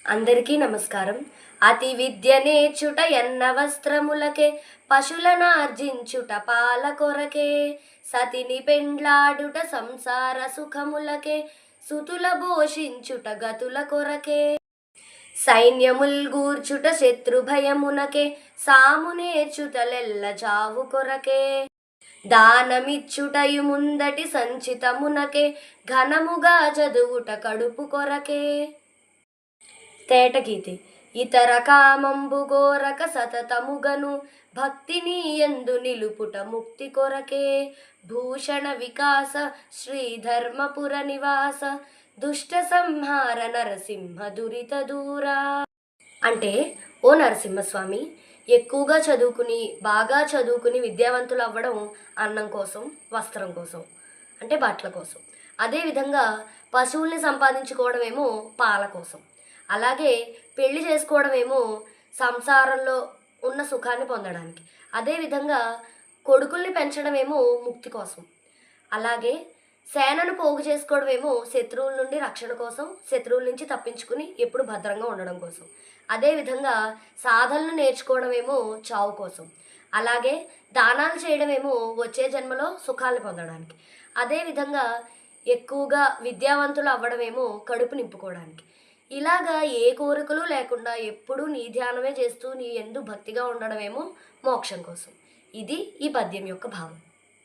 అందరికీ నమస్కారం. అతి విద్య నేర్చుట ఎన్న వస్త్రములకే, పశులనార్జించుట పాల కొరకే, సతిని పెండ్లాడుట సంసార సుఖములకే, సుతుల భోషించుట గతుల కొరకే, సైన్యముల్ గూర్చుట శత్రు భయమునకే, సాము నేర్చుటలెల్ల చావు కొరకే, దానమిచ్చుటయు ముందటి సంచితమునకే, ఘనముగా చదువుట కడుపు కొరకే. తేటగీతి. ఇతర కామంబు గోరక సతతముగను, భక్తిని యందు నిలుపుట ముక్తి కొరకే, భూషణ వికాస శ్రీధర్మపుర నివాస, దుష్ట సంహార నరసింహ దురిత దూరా. అంటే, ఓ నరసింహస్వామి, ఎక్కువగా చదువుకుని బాగా చదువుకుని విద్యావంతులు అవ్వడం అన్నం కోసం, వస్త్రం కోసం, అంటే బట్టల కోసం. అదేవిధంగా పశువుల్ని సంపాదించుకోవడమేమో పాల కోసం. అలాగే పెళ్లి చేసుకోవడమేమో సంసారంలో ఉన్న సుఖాన్ని పొందడానికి. అదేవిధంగా కొడుకుల్ని పెంచడమేమో ముక్తి కోసం. అలాగే సేనను పోగు చేసుకోవడమేమో శత్రువుల నుండి రక్షణ కోసం, శత్రువుల నుంచి తప్పించుకుని ఎప్పుడు భద్రంగా ఉండడం కోసం. అదేవిధంగా సాధనలు నేర్చుకోవడమేమో చావు కోసం. అలాగే దానాలు చేయడమేమో వచ్చే జన్మలో సుఖాలను పొందడానికి. అదేవిధంగా ఎక్కువగా విద్యావంతులు అవ్వడమేమో కడుపు నింపుకోవడానికి. ఇలాగా ఏ కోరికలు లేకుండా ఎప్పుడూ నీ ధ్యానమే చేస్తూ నీ యందు భక్తిగా ఉండడమేమో మోక్షం కోసం. ఇది ఈ పద్యం యొక్క భావం.